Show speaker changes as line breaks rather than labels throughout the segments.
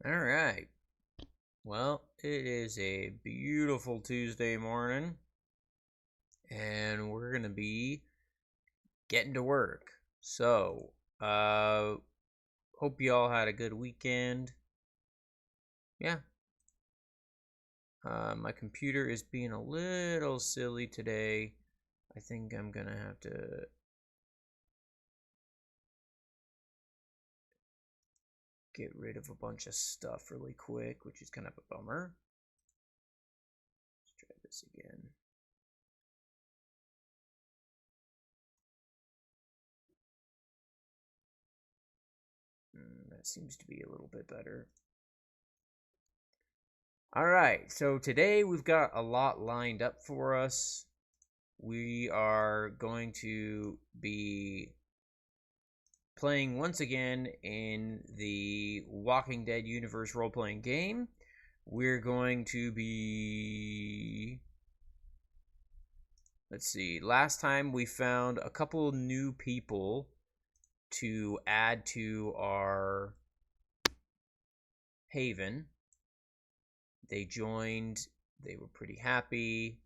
All right. Well, it is a beautiful Tuesday morning, and we're going to be getting to work. So, hope you all had a good weekend. Yeah. My computer is being a little silly today. I think I'm going to have to get rid of a bunch of stuff really quick, which is kind of a bummer. Let's try this again. That seems to be a little bit better. All right, so today we've got a lot lined up for us. We are going to be playing once again in the Walking Dead universe role playing game. We're going to be. Let's see, last time we found a couple new people to add to our haven. They joined, they were pretty happy,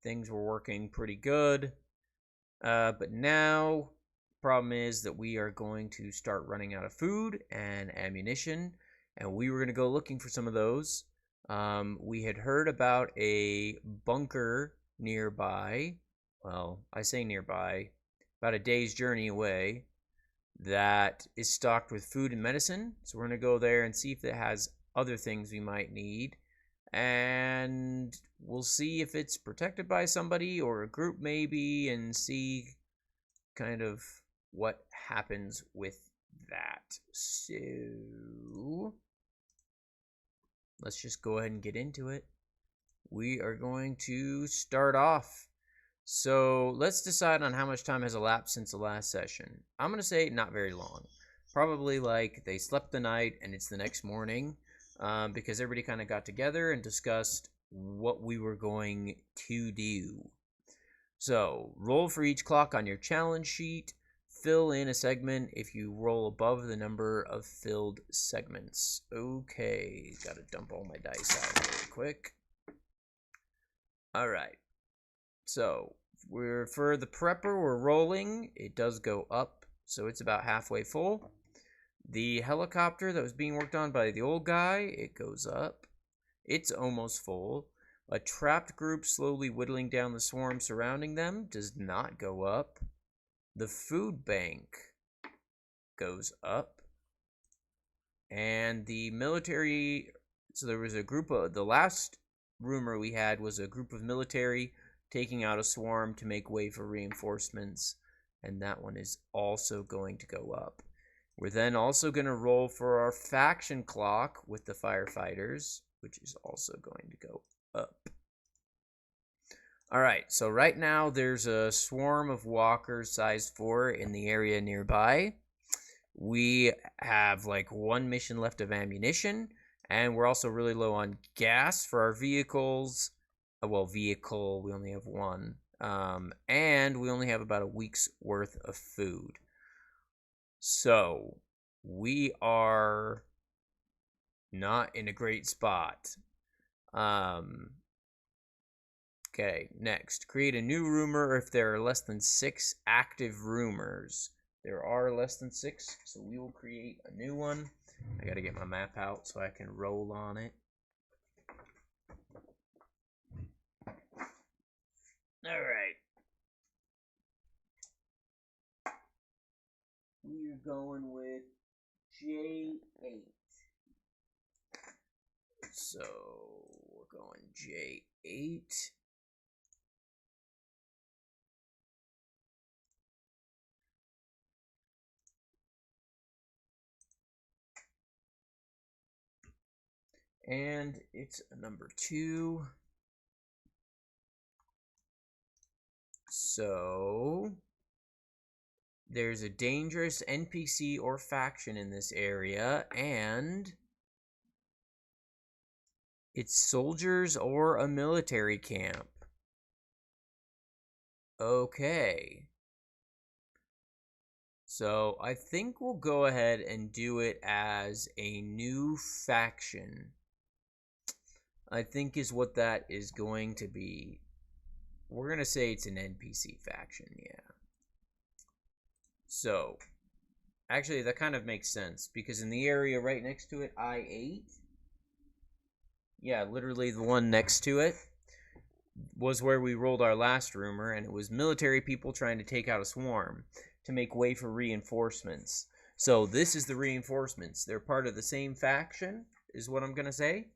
things were working pretty good. But now, problem is that we are going to start running out of food and ammunition, and we were going to go looking for some of those. We had heard about a bunker nearby. Well, I say nearby, about a day's journey away, that is stocked with food and medicine. So we're going to go there and see if it has other things we might need. And we'll see if it's protected by somebody or a group maybe, and see kind of what happens with that. So let's just go ahead and get into it. We are going to start off. So let's decide on how much time has elapsed since the last session. I'm going to say not very long. Probably like they slept the night and it's the next morning, because everybody kind of got together and discussed what we were going to do. So roll for each clock on your challenge sheet. Fill in a segment if you roll above the number of filled segments. Okay, gotta dump all my dice out really quick. All right. So for the prepper, we're rolling. It does go up, so it's about halfway full. The helicopter that was being worked on by the old guy, it goes up. It's almost full. A trapped group slowly whittling down the swarm surrounding them does not go up. The food bank goes up. And the military, so there was a group of, the last rumor we had was a group of military taking out a swarm to make way for reinforcements, and that one is also going to go up. We're then also going to roll for our faction clock with the firefighters, which is also going to go up. All right, so right now there's a swarm of walkers size 4 in the area nearby. We have like one mission left of ammunition, and we're also really low on gas for our vehicles. Well, vehicle, we only have one. And we only have about a week's worth of food. So, we are not in a great spot. Okay, next. Create a new rumor if there are less than 6 active rumors. There are less than 6, so we will create a new one. I gotta get my map out so I can roll on it. All right. We're going with J8. So we're going J8. And it's a number 2. So there's a dangerous NPC or faction in this area, and it's soldiers or a military camp. Okay. So I think we'll go ahead and do it as a new faction. I think is what that is going to be. We're going to say it's an NPC faction, yeah. So, actually that kind of makes sense because in the area right next to it, I-8, yeah, literally the one next to it, was where we rolled our last rumor, and it was military people trying to take out a swarm to make way for reinforcements. So this is the reinforcements. They're part of the same faction, is what I'm going to say.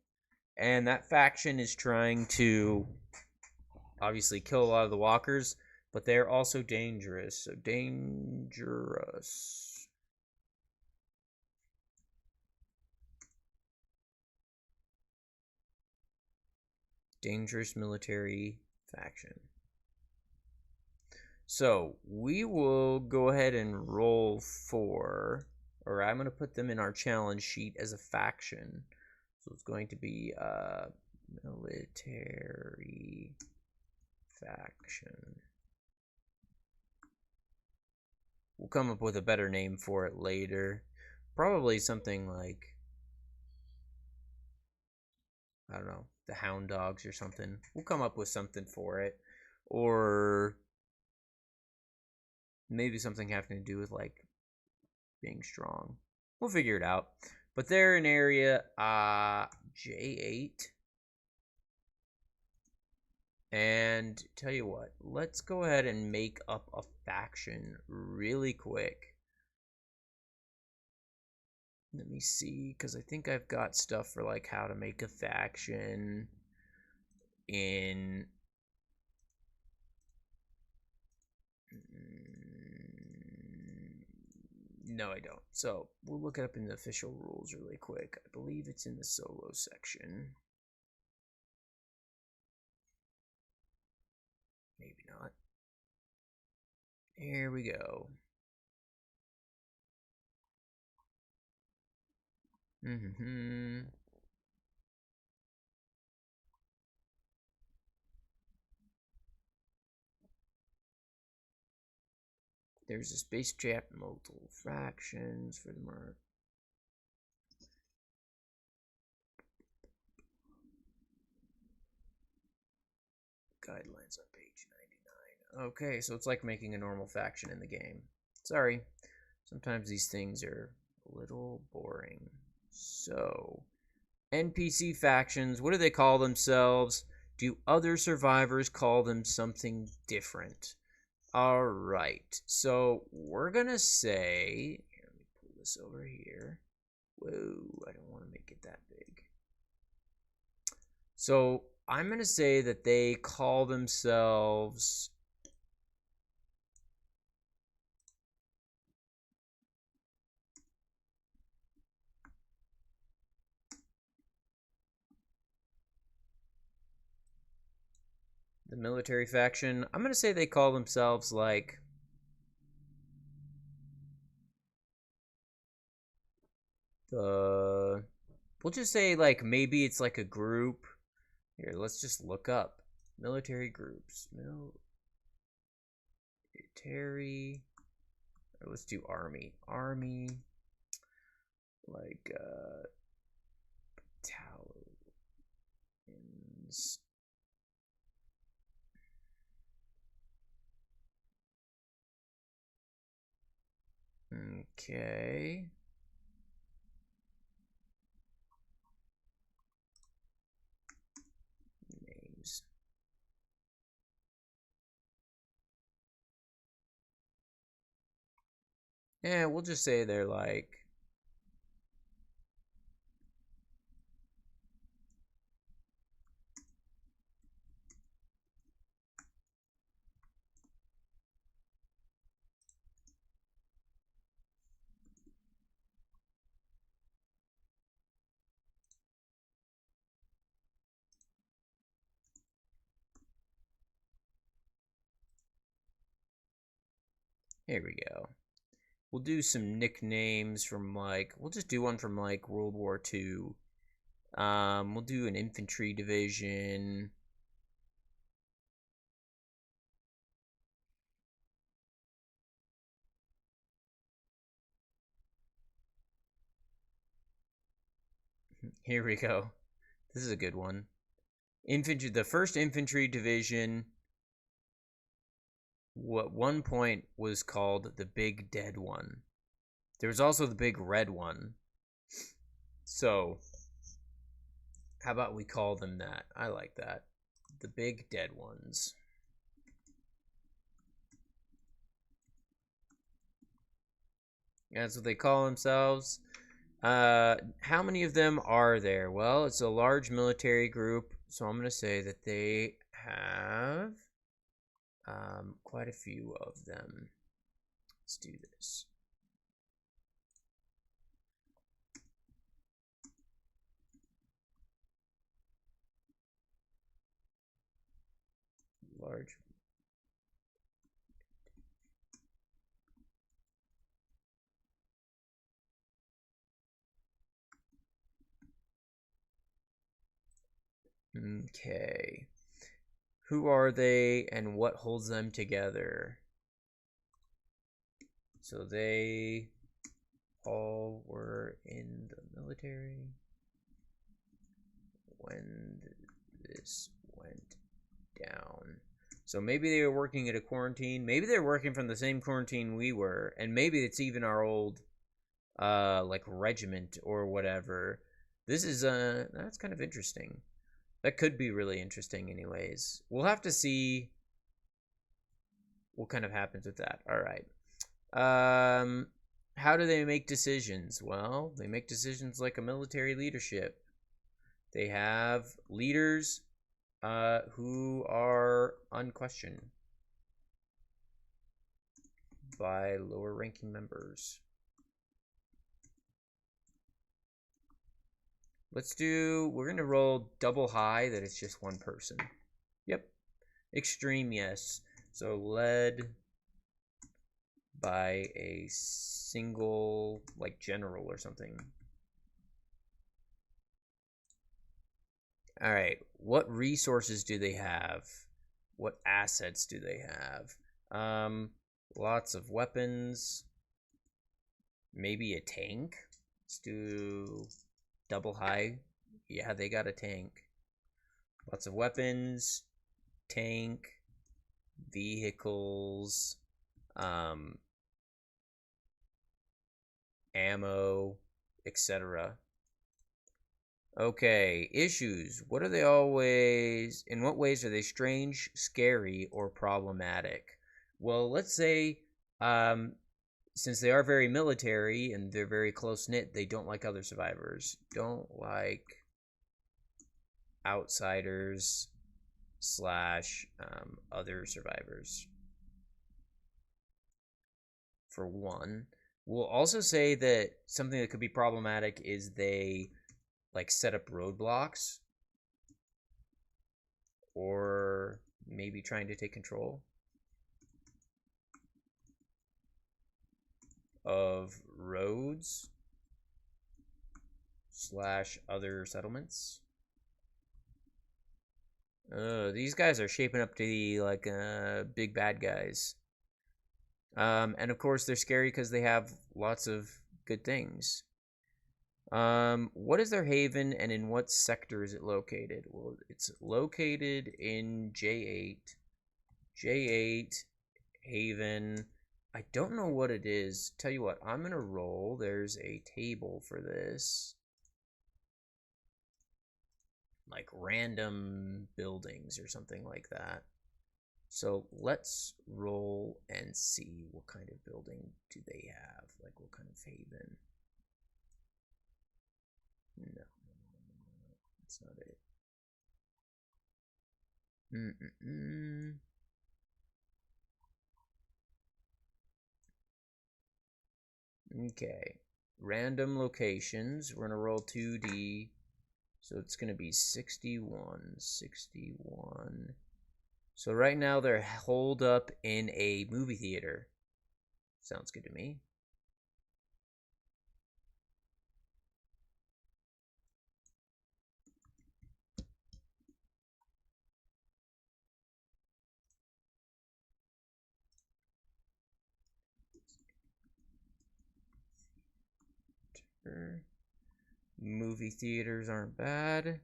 And that faction is trying to obviously kill a lot of the walkers, but they're also dangerous. So dangerous. Dangerous military faction. So we will go ahead and roll for, or I'm going to put them in our challenge sheet as a faction. So it's going to be military faction. We'll come up with a better name for it later. Probably something like, I don't know, the Hound Dogs or something. We'll come up with something for it. Or maybe something having to do with like being strong. We'll figure it out. But they're in area J8. And tell you what, let's go ahead and make up a faction really quick. Let me see, because I think I've got stuff for like how to make a faction in no, I don't. So we'll look it up in the official rules really quick. I believe it's in the solo section. Maybe not. Here we go. There's a space chat, multiple fractions for the mark. Guidelines on page 99. Okay, so it's like making a normal faction in the game. Sorry, sometimes these things are a little boring. So, NPC factions, what do they call themselves? Do other survivors call them something different? All right, so we're gonna say, here, let me pull this over here. Whoa, I don't want to make it that big. So I'm gonna say that they call themselves the military faction. I'm gonna say they call themselves like the. We'll just say like maybe it's like a group. Here, let's just look up military groups. Military. Or let's do army. Army. Like battalions. Okay. Names. Yeah, we'll just say they're like here we go. We'll do some nicknames from like, we'll just do one from like World War II. We'll do an infantry division. Here we go. This is a good one. Infantry, the 1st Infantry Division, at one point was called the Big Dead One. There was also the Big Red One. So, how about we call them that? I like that. The Big Dead Ones. That's what they call themselves. How many of them are there? Well, it's a large military group, so I'm going to say that they have quite a few of them. Let's do this. Large. Okay. Who are they and what holds them together? So they all were in the military when this went down. So maybe they were working at a quarantine. Maybe they're working from the same quarantine we were, and maybe it's even our old like regiment or whatever. This is that's kind of interesting. That could be really interesting anyways. We'll have to see what kind of happens with that. All right. How do they make decisions? Well, they make decisions like a military leadership. They have leaders who are unquestioned by lower ranking members. We're going to roll double high that it's just one person. Yep. Extreme, yes. So led by a single, like, general or something. All right. What resources do they have? What assets do they have? Lots of weapons. Maybe a tank. Let's do double high. Yeah, they got a tank. Lots of weapons, tank, vehicles, ammo, etc. Okay, issues. What are they always, in what ways are they strange, scary, or problematic? Well, let's say, since they are very military and they're very close-knit, they don't like other survivors. Don't like outsiders / other survivors. For one. We'll also say that something that could be problematic is they like set up roadblocks or maybe trying to take control of roads / other settlements. These guys are shaping up to be like big bad guys. And of course they're scary because they have lots of good things. What is their haven and in what sector is it located? Well, it's located in J8. J8 haven. I don't know what it is. Tell you what, I'm gonna roll. There's a table for this. Like random buildings or something like that. So let's roll and see what kind of building do they have. Like what kind of haven. No, that's not it. Okay, random locations. We're gonna roll 2D. So it's gonna be 61, 61. So right now they're holed up in a movie theater. Sounds good to me. Movie theaters aren't bad.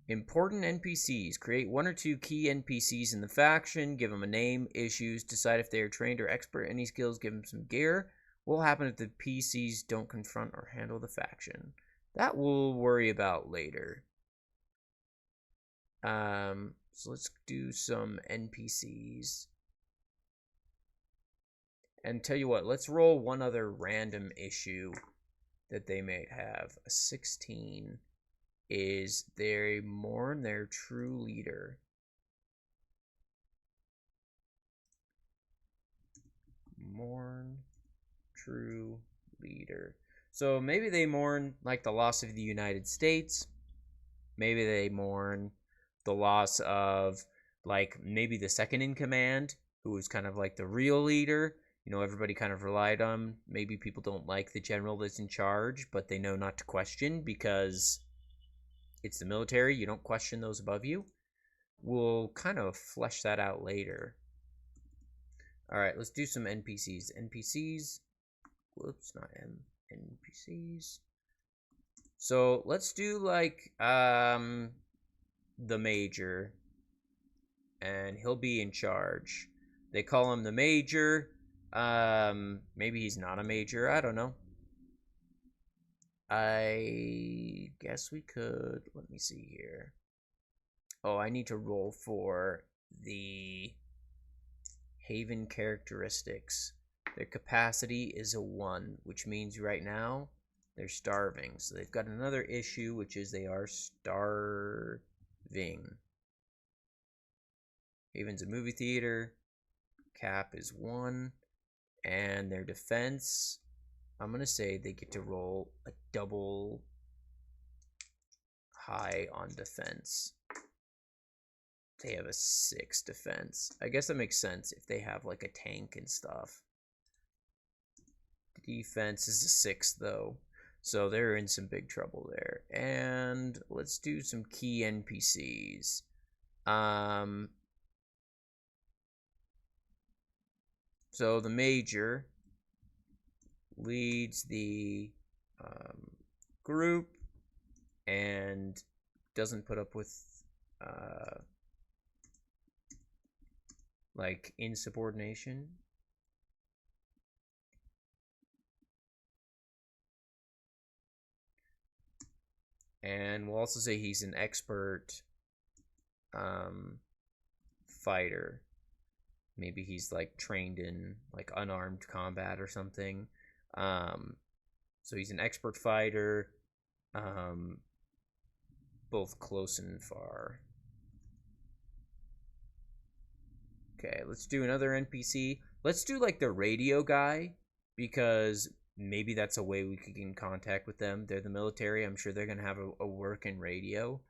Important NPCs. Create 1 or 2 key NPCs in the faction. Give them a name, issues. Decide if they are trained or expert in any skills. Give them some gear. What will happen if the PCs don't confront or handle the faction? That we'll worry about later. So let's do some NPCs. And tell you what, let's roll one other random issue that they may have. A 16 is they mourn their true leader. Mourn true leader. So maybe they mourn like the loss of the United States. Maybe they mourn the loss of like maybe the second in command, who was kind of like the real leader. You know, everybody kind of relied on. Maybe people don't like the general that's in charge, but they know not to question because it's the military. You don't question those above you. We'll kind of flesh that out later. All right, let's do some NPCs. NPCs. Whoops, not M. NPCs. So let's do like the major, and he'll be in charge. They call him the major. Maybe he's not a major. I don't know. I guess we could. Let me see here. Oh, I need to roll for the Haven characteristics. Their capacity is a 1, which means right now they're starving. So they've got another issue, which is they are starving. Haven's a movie theater. Cap is 1. And their defense, I'm going to say they get to roll a double high on defense. They have a 6 defense. I guess that makes sense if they have like a tank and stuff. Defense is a 6 though. So they're in some big trouble there. And let's do some key NPCs. So the major leads the group and doesn't put up with like insubordination. And we'll also say he's an expert fighter. Maybe he's like trained in like unarmed combat or something. So he's an expert fighter, both close and far. Okay, let's do another NPC. Let's do like the radio guy, because maybe that's a way we could get in contact with them. They're the military. I'm sure they're going to have a working radio.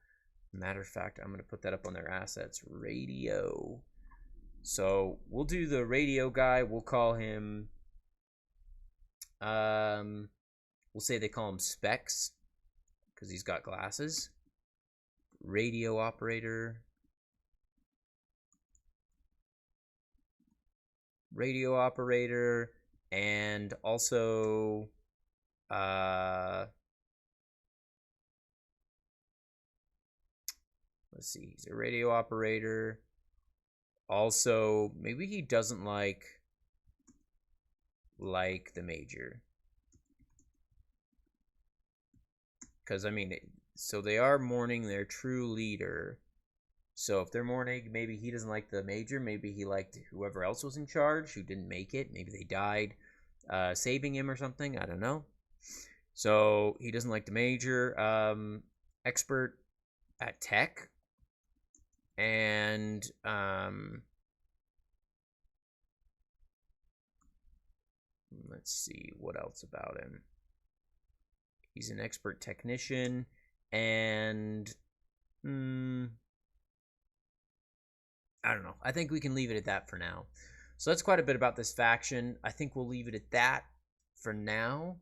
Matter of fact, I'm going to put that up on their assets. Radio. So we'll do the radio guy. We'll call him, we'll say they call him Specs, because he's got glasses. Radio operator. Radio operator. And also, let's see, he's a radio operator. Also, maybe he doesn't like the major. Because, I mean, so they are mourning their true leader. So if they're mourning, maybe he doesn't like the major. Maybe he liked whoever else was in charge who didn't make it. Maybe they died saving him or something. I don't know. So he doesn't like the major. Expert at tech. And let's see what else about him. He's an expert technician, and I don't know. I think we can leave it at that for now. So that's quite a bit about this faction. I think we'll leave it at that for now,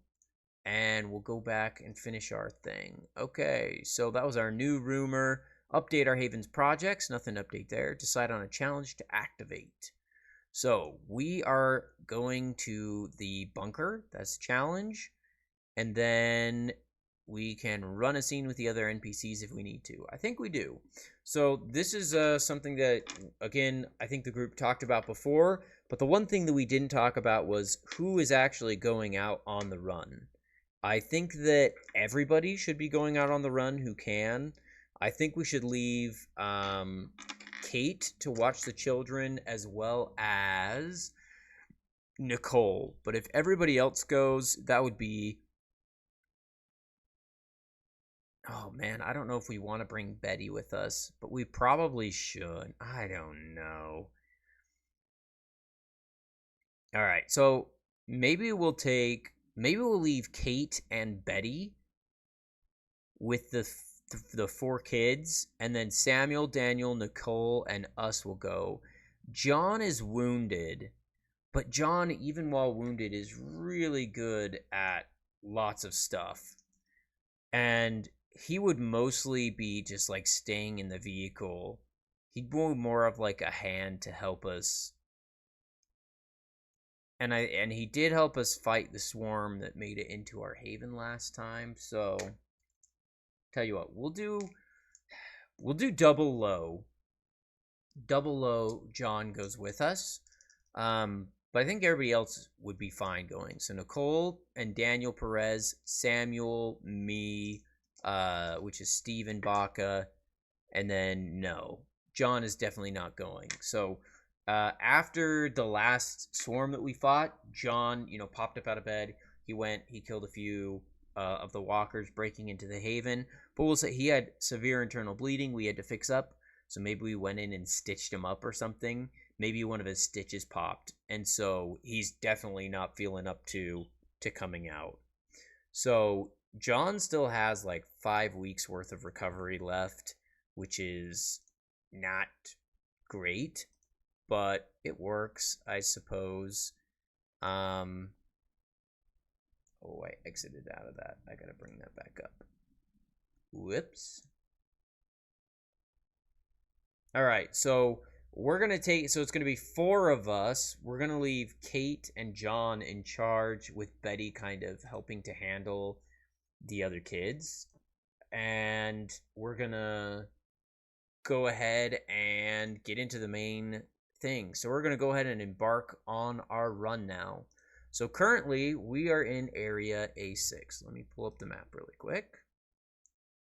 and we'll go back and finish our thing. Okay, so that was our new rumor. Update our Haven's projects. Nothing to update there. Decide on a challenge to activate. So we are going to the bunker. That's challenge. And then we can run a scene with the other NPCs if we need to. I think we do. So this is something that, again, I think the group talked about before, but the one thing that we didn't talk about was who is actually going out on the run. I think that everybody should be going out on the run who can. I think we should leave Kate to watch the children as well as Nicole. But if everybody else goes, that would be... Oh man, I don't know if we want to bring Betty with us, but we probably should. I don't know. All right, so maybe we'll leave Kate and Betty with the four kids, and then Samuel, Daniel, Nicole, and us will go. John is wounded, but John, even while wounded, is really good at lots of stuff. And he would mostly be just like staying in the vehicle. He'd be more of like a hand to help us. And he did help us fight the swarm that made it into our haven last time. So tell you what, we'll do double low. Double low, John goes with us. But I think everybody else would be fine going. So Nicole and Daniel Perez, Samuel, me, which is Steven Baca, and then no, John is definitely not going. So after the last swarm that we fought, John, popped up out of bed. He killed a few of the walkers breaking into the haven. But we'll say he had severe internal bleeding we had to fix up. So maybe we went in and stitched him up or something. Maybe one of his stitches popped. And so he's definitely not feeling up to coming out. So John still has like 5 weeks worth of recovery left, which is not great, but it works, I suppose. Oh, I exited out of that. I gotta bring that back up. Whoops. All right, so we're gonna it's gonna be 4 of us. We're gonna leave Kate and John in charge, with Betty kind of helping to handle the other kids, and we're gonna go ahead and get into the main thing. So we're gonna go ahead and embark on our run now. So currently we are in area A6. Let me pull up the map really quick.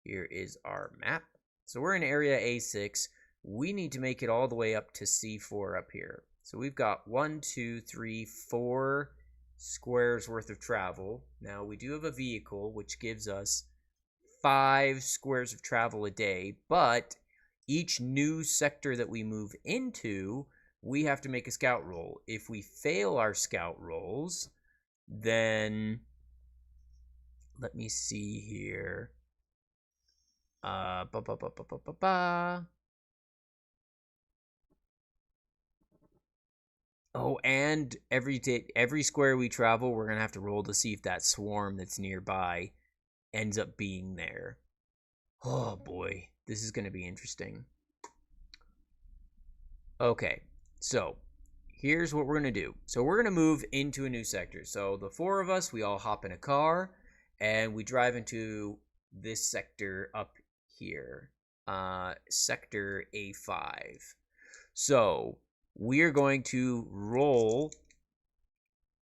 Here is our map. So we're in area A6. We need to make it all the way up to C4 up here. So we've got 1, 2, 3, 4 squares worth of travel. Now we do have a vehicle, which gives us 5 squares of travel a day, but each new sector that we move into, we have to make a scout roll. If we fail our scout rolls, then let me see here. Oh, and every square we travel, we're gonna have to roll to see if that swarm that's nearby ends up being there. Oh boy, this is gonna be interesting. Okay, so here's what we're gonna do. So we're gonna move into a new sector. So the 4 of us, we all hop in a car and we drive into this sector up here, sector A5. So we're going to roll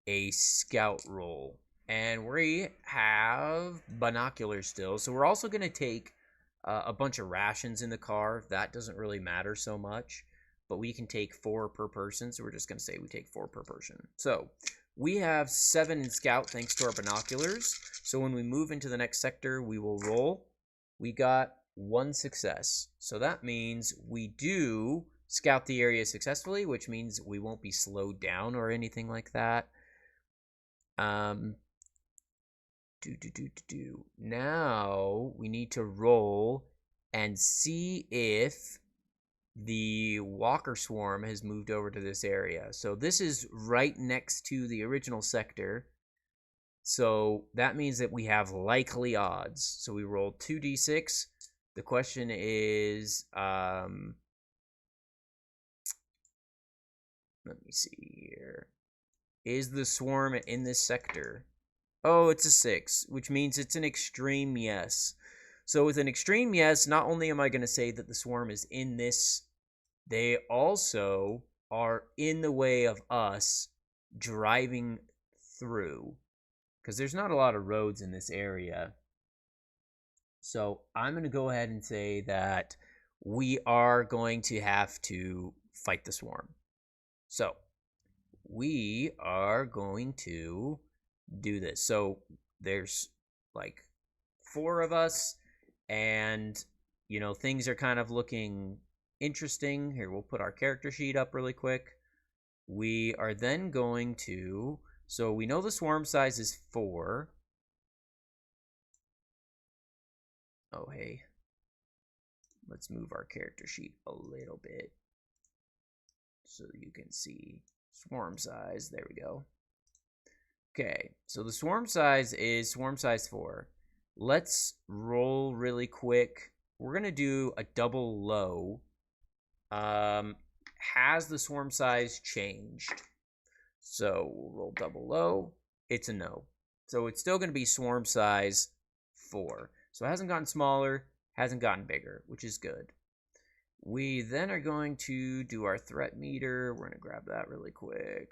a scout roll, and we have binoculars still. So we're also going to take a bunch of rations in the car. That doesn't really matter so much, but we can take 4 per person. So we're just going to say we take 4 per person. So we have 7 in scout thanks to our binoculars. So when we move into the next sector, we will roll. We got 1 success. So that means we do scout the area successfully, which means we won't be slowed down or anything like that. Now we need to roll and see if the walker swarm has moved over to this area. So this is right next to the original sector. So that means that we have likely odds. So we rolled 2d6. The question is, let me see here. Is the swarm in this sector? Oh, it's a 6, which means it's an extreme yes. So with an extreme yes, not only am I going to say that the swarm is in this, they also are in the way of us driving through. Because there's not a lot of roads in this area. So I'm going to go ahead and say that we are going to have to fight the swarm. So we are going to do this. So there's like 4 of us, and you know, things are kind of looking interesting. Here, we'll put our character sheet up really quick. We are then going to, so we know the swarm size is 4. Oh, hey. Let's move our character sheet a little bit so you can see swarm size. There we go. Okay, so the swarm size is swarm size 4. Let's roll really quick. We're going to do a double low. Has the swarm size changed? So we'll roll double low. It's a no. So it's still going to be swarm size 4. So it hasn't gotten smaller, hasn't gotten bigger, which is good. We then are going to do our threat meter. We're going to grab that really quick.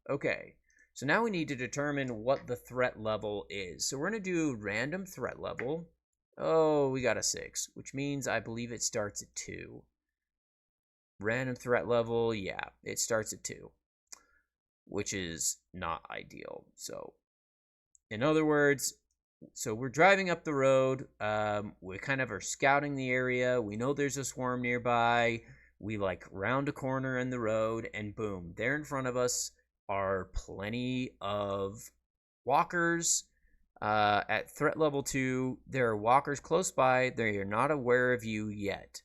Okay. So now we need to determine what the threat level is. So we're going to do random threat level. Oh, we got a 6, which means I believe it starts at 2. Random threat level, yeah, it starts at 2, which is not ideal. So, in other words, so we're driving up the road. We kind of are scouting the area. We know there's a swarm nearby. We like round a corner in the road, and boom, there in front of us are plenty of walkers. At threat level 2, there are walkers close by. They are not aware of you yet.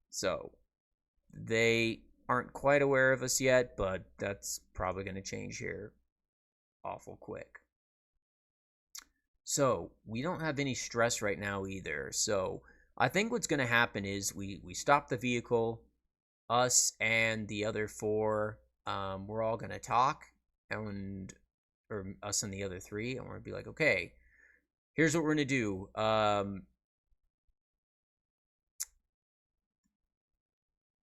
So they aren't quite aware of us yet, but that's probably going to change here awful quick. So we don't have any stress right now either. So I think what's going to happen is we stop the vehicle. Us and the other 4, we're all going to talk, or us and the other 3, and we're going to be like, okay, here's what we're going to do.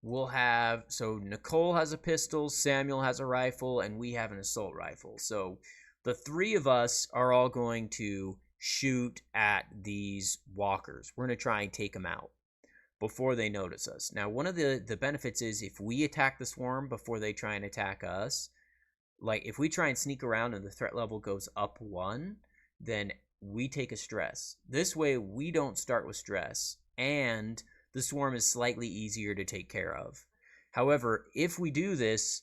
We'll have, so Nicole has a pistol, Samuel has a rifle, and we have an assault rifle. So the 3 of us are all going to shoot at these walkers. We're going to try and take them out before they notice us. Now, one of the benefits is if we attack the swarm before they try and attack us, like if we try and sneak around and the threat level goes up 1, then we take a stress. This way, we don't start with stress, and the swarm is slightly easier to take care of. However, if we do this,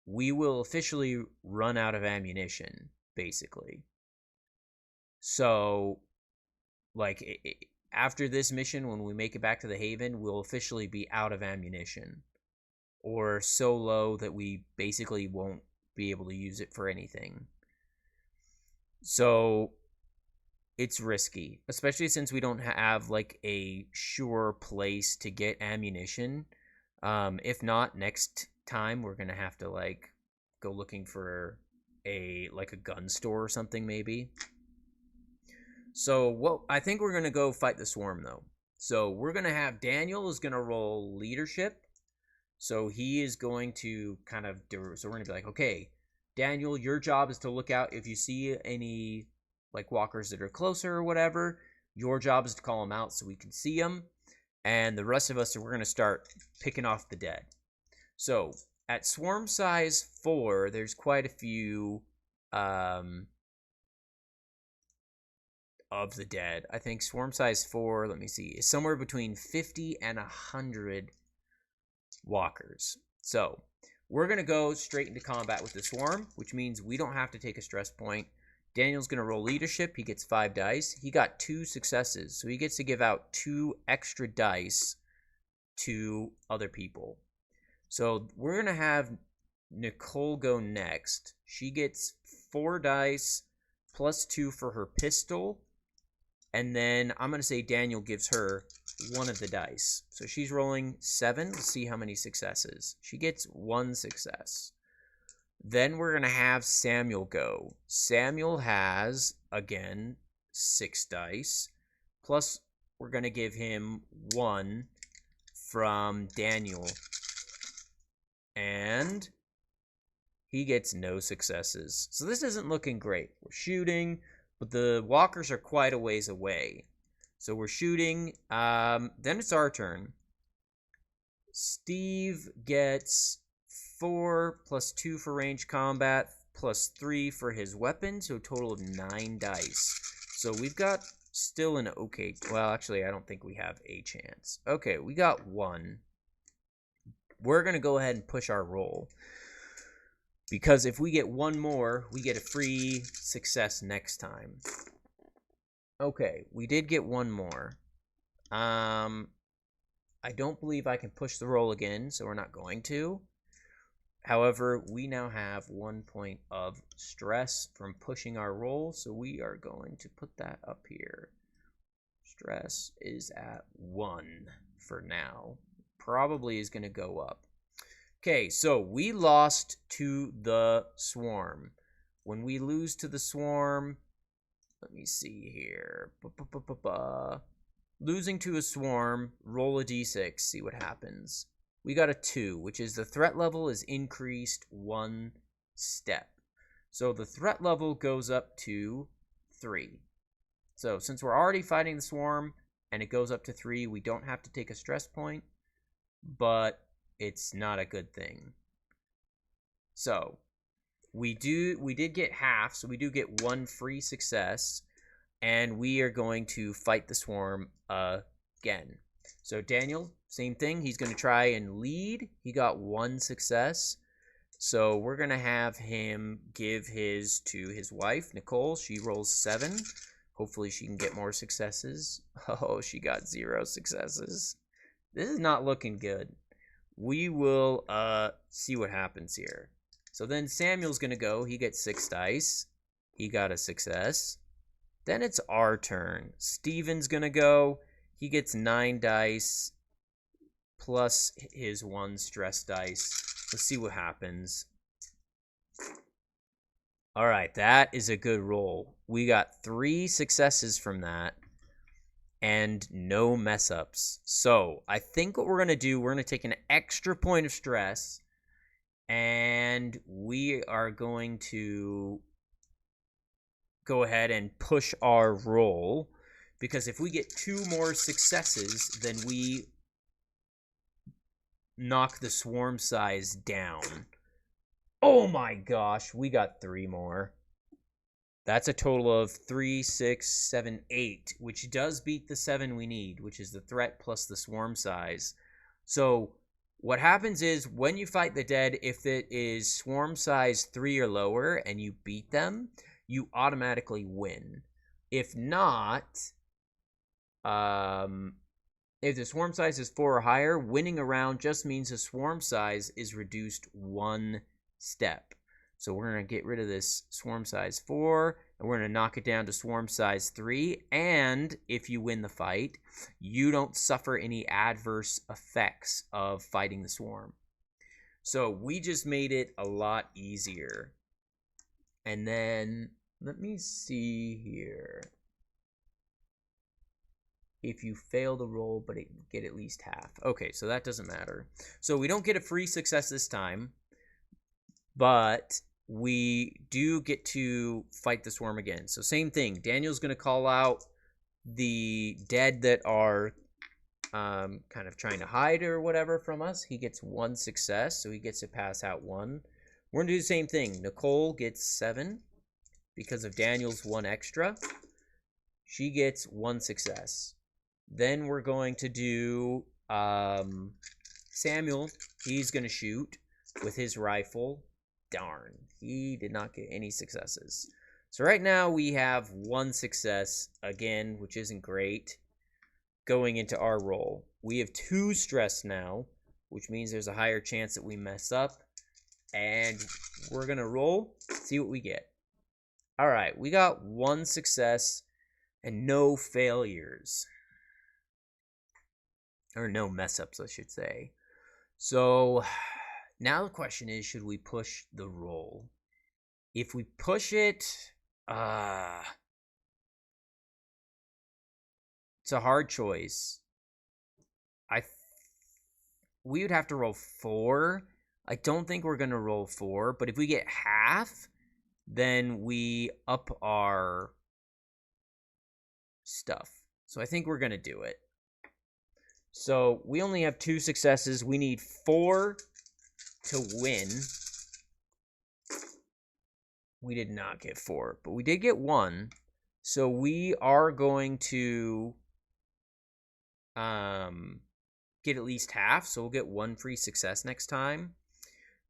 we will officially run out of ammunition, basically. So, like, after this mission, when we make it back to the Haven, we'll officially be out of ammunition. Or so low that we basically won't be able to use it for anything. So it's risky, especially since we don't have like a sure place to get ammunition. If not, next time we're gonna have to like go looking for a gun store or something maybe. So I think we're gonna go fight the swarm though. So we're gonna have Daniel is gonna roll leadership. So he is going to kind of do. So we're gonna be like, okay, Daniel, your job is to look out if you see any like walkers that are closer or whatever. Your job is to call them out so we can see them, and the rest of us we're gonna start picking off the dead. So at swarm size 4, there's quite a few of the dead. I think swarm size 4, let me see, is somewhere between 50 and 100 walkers. So we're going to go straight into combat with the swarm, which means we don't have to take a stress point. Daniel's going to roll leadership. He gets 5 dice. He got 2 successes, so he gets to give out 2 extra dice to other people. So we're going to have Nicole go next. She gets 4 dice plus 2 for her pistol. And then I'm going to say Daniel gives her 1 of the dice. So she's rolling 7. Let's see how many successes. She gets 1 success. Then we're going to have Samuel go. Samuel has, again, 6 dice. Plus, we're going to give him 1 from Daniel. And he gets no successes. So this isn't looking great. We're shooting, but the walkers are quite a ways away. So we're shooting. Then it's our turn. Steve gets 4 plus 2 for range combat, plus 3 for his weapon, so a total of 9 dice. So we've got still an okay... Well, actually, I don't think we have a chance. Okay, we got 1. We're going to go ahead and push our roll. Because if we get 1 more, we get a free success next time. Okay, we did get 1 more. I don't believe I can push the roll again, so we're not going to. However, we now have 1 point of stress from pushing our roll, so we are going to put that up here. Stress is at 1 for now. Probably is going to go up. Okay, so we lost to the swarm. When we lose to the swarm, let me see here. Losing to a swarm, roll a d6, see what happens. We got a 2, which is the threat level is increased 1 step. So the threat level goes up to 3. So since we're already fighting the swarm and it goes up to 3, we don't have to take a stress point, but it's not a good thing. So we did get half, so we do get 1 free success, and we are going to fight the swarm again. So Daniel, same thing. He's going to try and lead. He got 1 success. So we're going to have him give his to his wife, Nicole. She rolls 7. Hopefully she can get more successes. Oh, she got 0 successes. This is not looking good. We will see what happens here. So then Samuel's going to go. He gets 6 dice. He got a success. Then it's our turn. Steven's going to go. He gets 9 dice plus his 1 stress dice. Let's see what happens. All right, that is a good roll. We got 3 successes from that and no mess ups. So I think what we're going to do, we're going to take an extra point of stress and we are going to go ahead and push our roll, because if we get 2 more successes, then we knock the swarm size down. Oh my gosh, we got 3 more. That's a total of 3, 6, 7, 8, which does beat the 7 we need, which is the threat plus the swarm size. So what happens is when you fight the dead, if it is swarm size 3 or lower and you beat them, you automatically win. If not, if the swarm size is 4 or higher, winning a round just means the swarm size is reduced 1 step. So we're going to get rid of this swarm size 4, and we're going to knock it down to swarm size 3. And if you win the fight, you don't suffer any adverse effects of fighting the swarm. So we just made it a lot easier. And then, let me see here. If you fail the roll, but get at least half. Okay, so that doesn't matter. So we don't get a free success this time, but we do get to fight the swarm again. So same thing. Daniel's going to call out the dead that are kind of trying to hide or whatever from us. He gets 1 success, so he gets to pass out 1. We're going to do the same thing. Nicole gets 7 because of Daniel's 1 extra. She gets 1 success. Then we're going to do Samuel. He's going to shoot with his rifle. Darn, he did not get any successes. So right now we have 1 success, again, which isn't great, going into our roll. We have 2 stress now, which means there's a higher chance that we mess up. And we're going to roll, see what we get. All right, we got 1 success and no failures. Or no mess-ups, I should say. So Now the question is, should we push the roll? If we push it, it's a hard choice. We would have to roll 4. I don't think we're going to roll 4, but if we get half, then we up our stuff. So I think we're going to do it. So we only have 2 successes. We need 4 to win. We did not get 4, but we did get 1. So we are going to get at least half. So we'll get 1 free success next time.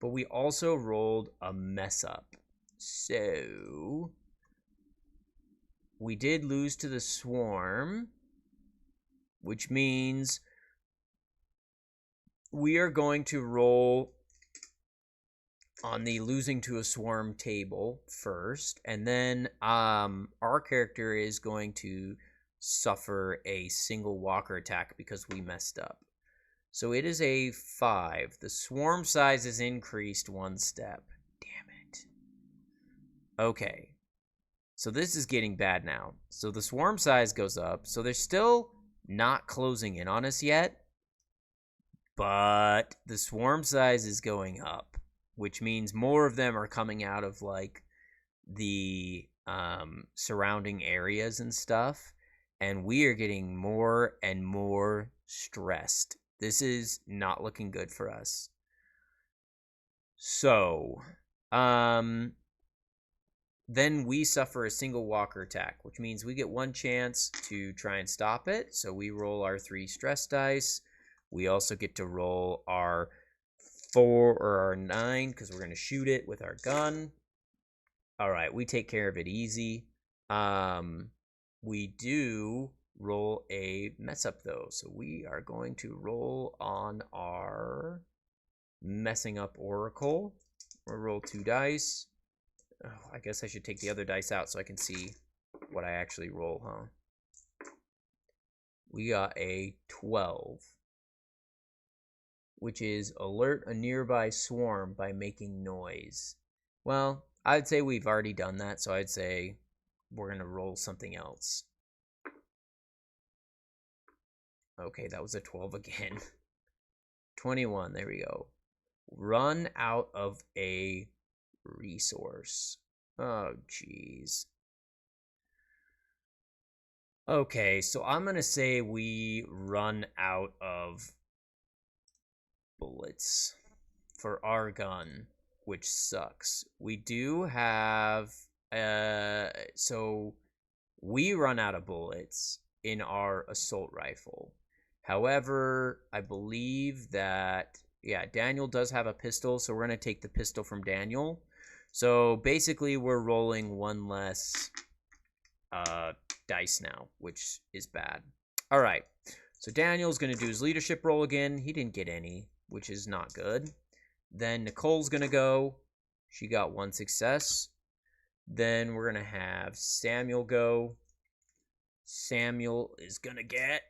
But we also rolled a mess up. So we did lose to the swarm, which means we are going to roll on the losing to a swarm table first, and then our character is going to suffer a single walker attack because we messed up. So it is a 5. The swarm size is increased 1 step. Damn it. Okay. So this is getting bad now. So the swarm size goes up. So they're still not closing in on us yet. But the swarm size is going up, which means more of them are coming out of like the surrounding areas and stuff. And we are getting more and more stressed. This is not looking good for us. So, then we suffer a single walker attack, which means we get 1 chance to try and stop it. So we roll our 3 stress dice. We also get to roll our 4 or our 9 because we're going to shoot it with our gun. All right, we take care of it easy. We do roll a mess up though, so we are going to roll on our messing up oracle. We'll roll 2 dice. Oh, I guess I should take the other dice out so I can see what I actually roll, huh? We got a 12, which is alert a nearby swarm by making noise. Well, I'd say we've already done that, so I'd say we're going to roll something else. Okay, that was a 12 again. 21, there we go. Run out of a resource. Oh, jeez. Okay, so I'm going to say we run out of bullets for our gun, which sucks. We do have... so we run out of bullets in our assault rifle. However, I believe that, yeah, Daniel does have a pistol, so we're going to take the pistol from Daniel. So basically, we're rolling 1 less dice now, which is bad. All right, so Daniel's going to do his leadership roll again. He didn't get any, which is not good. Then Nicole's going to go. She got 1 success. Then we're going to have Samuel go. Samuel is going to get...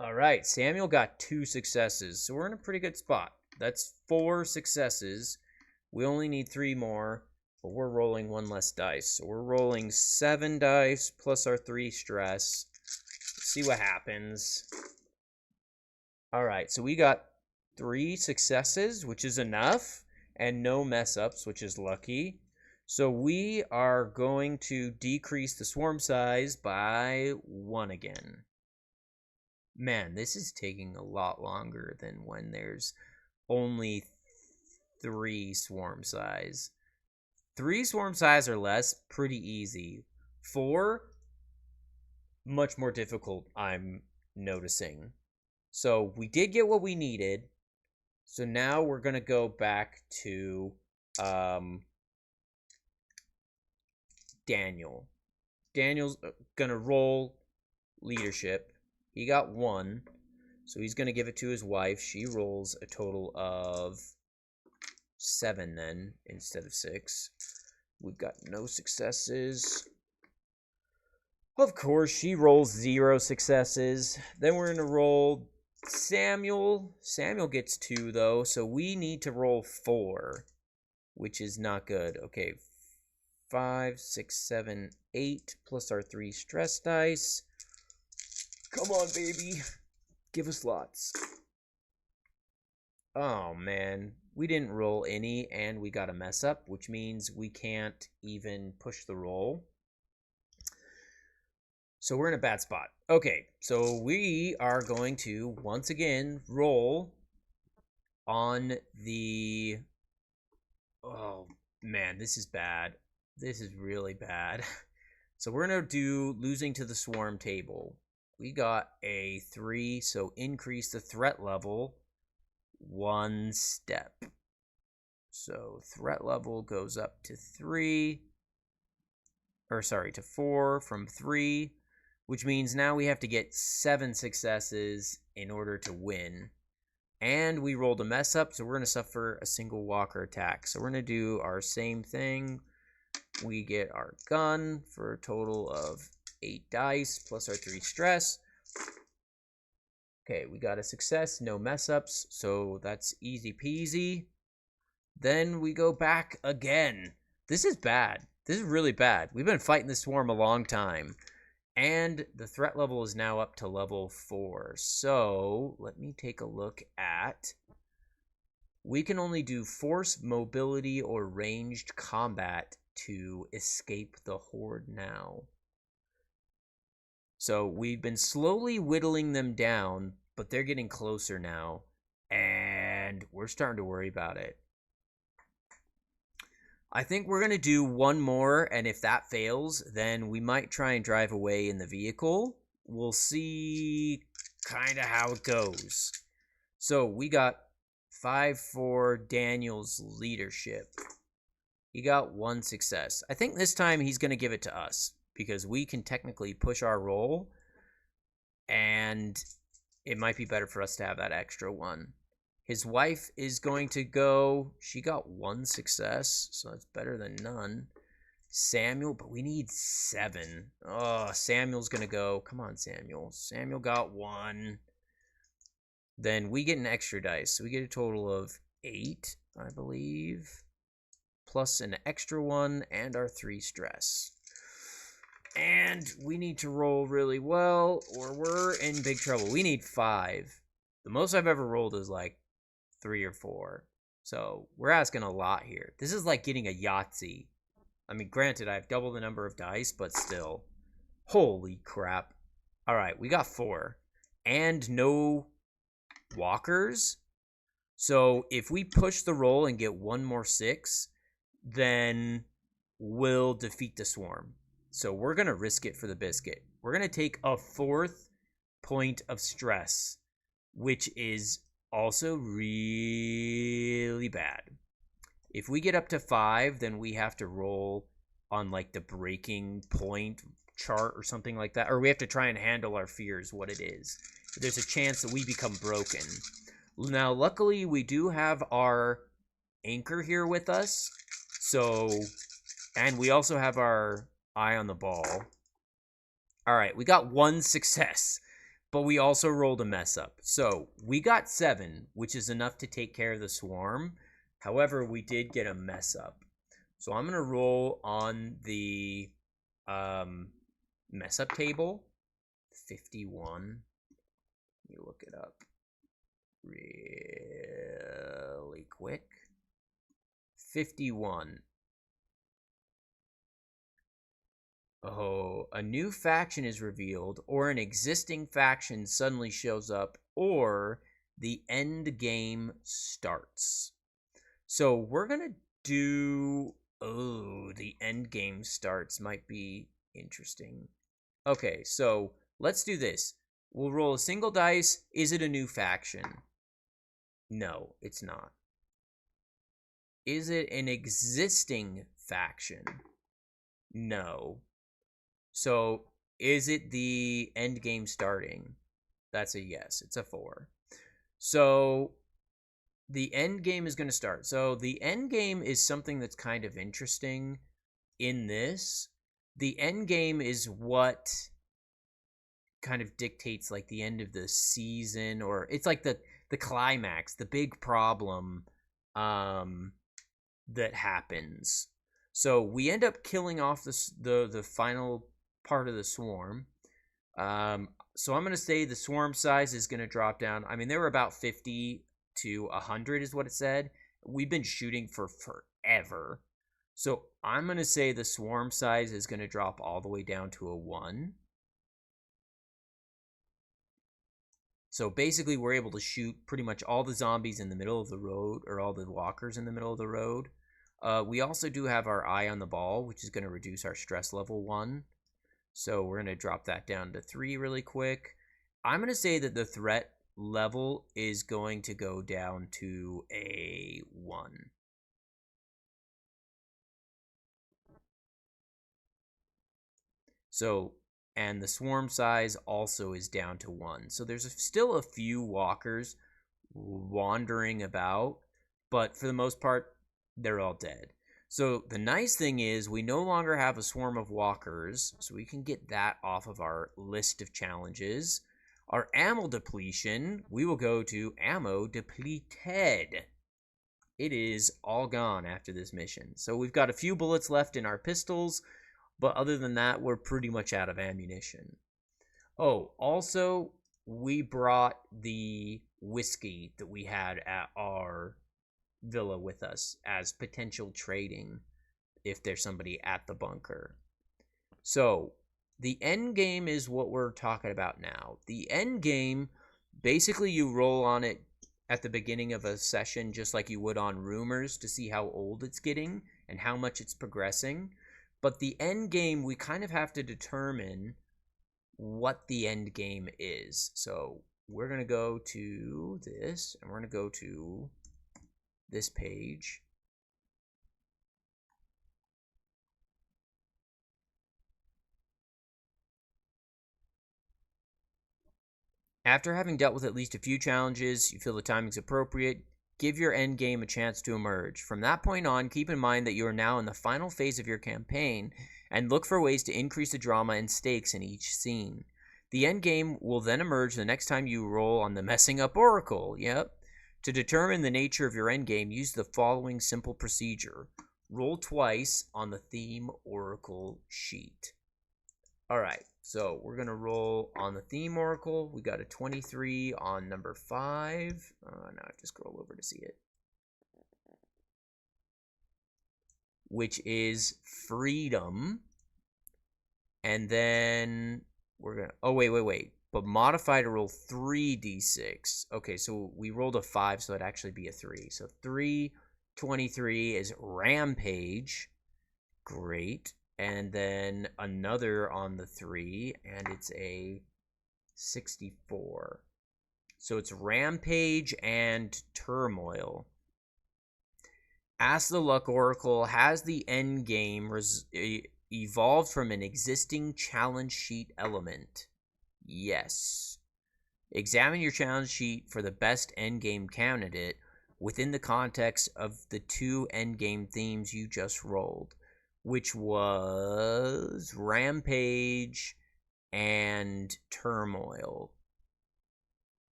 All right, Samuel got 2 successes, so we're in a pretty good spot. That's 4 successes. We only need 3 more, but we're rolling 1 less dice. So we're rolling 7 dice plus our 3 stress. Let's see what happens. All right, so we got 3 successes, which is enough, and no mess-ups, which is lucky. So we are going to decrease the swarm size by 1 again. Man, this is taking a lot longer than when there's only 3 swarm size. 3 swarm size or less, pretty easy. 4, much more difficult, I'm noticing. So we did get what we needed. So now we're going to go back to Daniel. Daniel's going to roll leadership. He got 1, so he's going to give it to his wife. She rolls a total of 7 then, instead of 6. We've got no successes. Of course, she rolls 0 successes. Then we're going to roll Samuel gets 2 though, so we need to roll 4, which is not good. Okay, 5, 6, 7, 8 plus our 3 stress dice. Come on, baby. Give us lots. Oh man, we didn't roll any and we got a mess up, which means we can't even push the roll. So we're in a bad spot. Okay, so we are going to once again roll on the... Oh man, this is bad. This is really bad. So we're going to do losing to the swarm table. We got a 3, so increase the threat level 1 step. So threat level goes up to 3, or sorry, to 4 from 3, which means now we have to get 7 successes in order to win. And we rolled a mess up, so we're going to suffer a single walker attack. So we're going to do our same thing. We get our gun for a total of 8 dice plus our 3 stress. Okay, we got a success, no mess ups, so that's easy peasy. Then we go back again. This is bad. This is really bad. We've been fighting the swarm a long time. And the threat level is now up to level 4. So let me take a look at... We can only do force, mobility, or ranged combat to escape the horde now. So we've been slowly whittling them down, but they're getting closer now. And we're starting to worry about it. I think we're going to do one more, and if that fails, then we might try and drive away in the vehicle. We'll see kind of how it goes. So we got 5 for Daniel's leadership. He got 1 success. I think this time he's going to give it to us, because we can technically push our roll, and it might be better for us to have that extra 1. His wife is going to go. She got 1 success, so that's better than none. Samuel, but we need 7. Oh, Samuel's going to go. Come on, Samuel. Samuel got 1. Then we get an extra dice, so we get a total of 8, I believe, plus an extra 1 and our 3 stress. And we need to roll really well, or we're in big trouble. We need 5. The most I've ever rolled is like 3 or 4. So we're asking a lot here. This is like getting a Yahtzee. I mean, granted, I have double the number of dice, but still. Holy crap. All right, we got 4. And no walkers. So if we push the roll and get 1 more 6, then we'll defeat the swarm. So we're going to risk it for the biscuit. We're going to take a 4th point of stress, which is also really bad. If we get up to 5, then we have to roll on like the breaking point chart or something like that. Or we have to try and handle our fears, what it is. There's a chance that we become broken. Now, luckily, we do have our anchor here with us. So, and we also have our eye on the ball. All right, we got 1 success, but we also rolled a mess up. So we got 7, which is enough to take care of the swarm. However, we did get a mess up. So I'm going to roll on the mess up table. 51. Let me look it up really quick. 51. Oh, a new faction is revealed, or an existing faction suddenly shows up, or the end game starts. So we're going to do... Oh, the end game starts might be interesting. Okay, so let's do this. We'll roll a single dice. Is it a new faction? No, it's not. Is it an existing faction? No. So, is it the end game starting? That's a yes. It's a 4. So, the end game is going to start. So, the end game is something that's kind of interesting in this. The end game is what kind of dictates like the end of the season, or it's like the climax, the big problem that happens. So we end up killing off the final part of the swarm. So I'm going to say the swarm size is going to drop down. I mean, they were about 50 to 100 is what it said. We've been shooting for forever. So I'm going to say the swarm size is going to drop all the way down to a 1. So basically, we're able to shoot pretty much all the zombies in the middle of the road, or all the walkers in the middle of the road. We also do have our eye on the ball, which is going to reduce our stress level 1. So we're going to drop that down to 3 really quick. I'm going to say that the threat level is going to go down to a 1. So, and the swarm size also is down to 1. So there's still a few walkers wandering about, but for the most part, they're all dead. So the nice thing is we no longer have a swarm of walkers, so we can get that off of our list of challenges. Our ammo depletion, we will go to ammo depleted. It is all gone after this mission. So we've got a few bullets left in our pistols, but other than that, we're pretty much out of ammunition. Oh, also, we brought the whiskey that we had at our villa with us as potential trading if there's somebody at the bunker. So the end game is what we're talking about now. The end game, basically you roll on it at the beginning of a session just like you would on rumors to see how old it's getting and how much it's progressing. But the end game, we kind of have to determine what the end game is. So we're going to go to this, and we're going to go to this page. After having dealt with at least a few challenges, you feel the timing's appropriate. Give your end game a chance to emerge. From that point on, keep in mind that you are now in the final phase of your campaign, and look for ways to increase the drama and stakes in each scene. The end game will then emerge the next time you roll on the Messing Up Oracle. Yep. To determine the nature of your end game, use the following simple procedure. Roll twice on the theme Oracle sheet. Alright, so we're going to roll on the theme Oracle. We got a 23 on number 5. Now I have to scroll over to see it. Which is freedom. And then we're going to... Oh, wait. But modify to roll 3d6. Okay, so we rolled a 5, so it'd actually be a 3. So 323 is Rampage. Great. And then another on the 3, and it's a 64. So it's Rampage and Turmoil. Ask the Luck Oracle, has the end game evolved from an existing challenge sheet element? Yes. Examine your challenge sheet for the best endgame candidate within the context of the 2 endgame themes you just rolled, which was Rampage and Turmoil.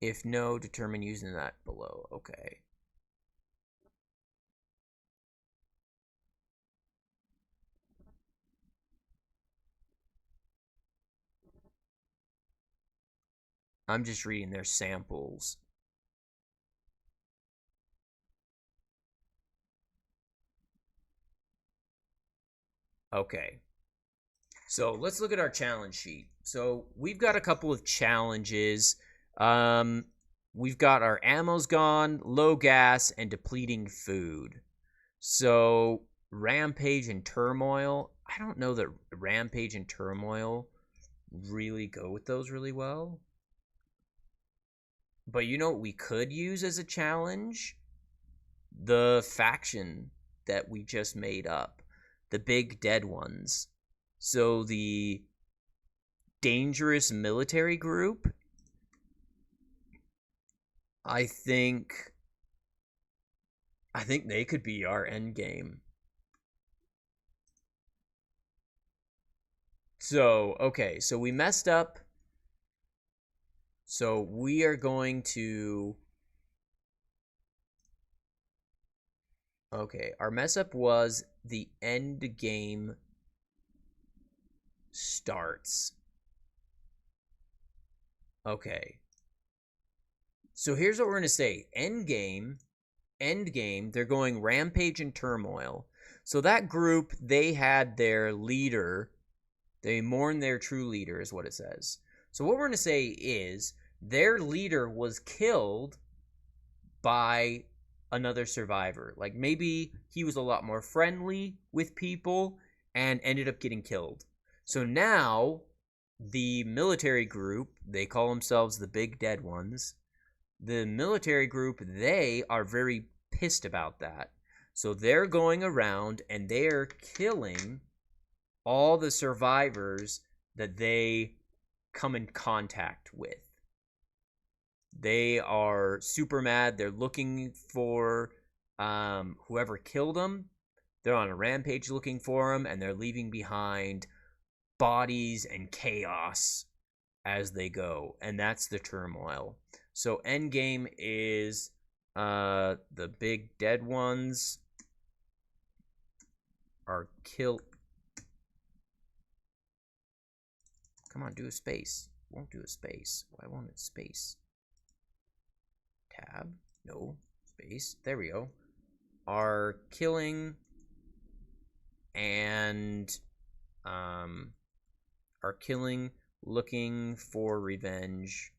If no, determine using that below. Okay. I'm just reading their samples. Okay. So let's look at our challenge sheet. So we've got a couple of challenges. We've got our ammo's gone, low gas, and depleting food. So Rampage and Turmoil, I don't know that Rampage and Turmoil really go with those really well. But you know what we could use as a challenge? The faction that we just made up. The big dead ones. So the dangerous military group, I think they could be our end game. So, okay, so we messed up. So we are going to... Okay, our mess up was the end game starts. Okay. So here's what we're going to say. End game, they're going Rampage and Turmoil. So that group, they had their leader. They mourn their true leader, is what it says. So what we're going to say is their leader was killed by another survivor. Like maybe he was a lot more friendly with people and ended up getting killed. So now the military group, they call themselves the Big Dead Ones. The military group, they are very pissed about that. So they're going around and they're killing all the survivors that they come in contact with. They are super mad. They're looking for whoever killed them. They're on a rampage looking for them, and they're leaving behind bodies and chaos as they go. And that's the turmoil. So endgame is the Big Dead Ones are killed. Come on, do a space. Won't do a space. Why won't it space? Tab. No. Space. There we go. Are killing and are killing, looking for revenge